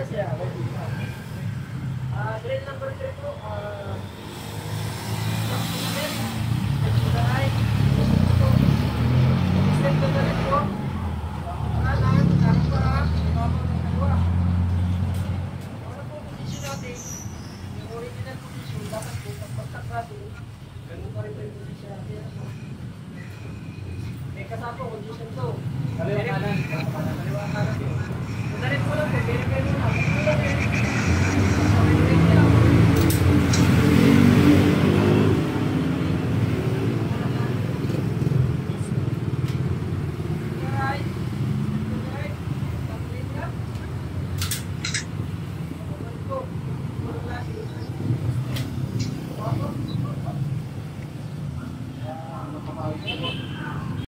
Drill number 3 po. Step ko na rin po. Kanan, kanan para. Dalawa. Ano po position natin? Yung original position, dapat po pagpagsak natin. Ganun pa rin po yung position natin. May kasama condition to. Kaliwa kanan. Kaliwa kanan. Unarin po lang po. Verify mo na.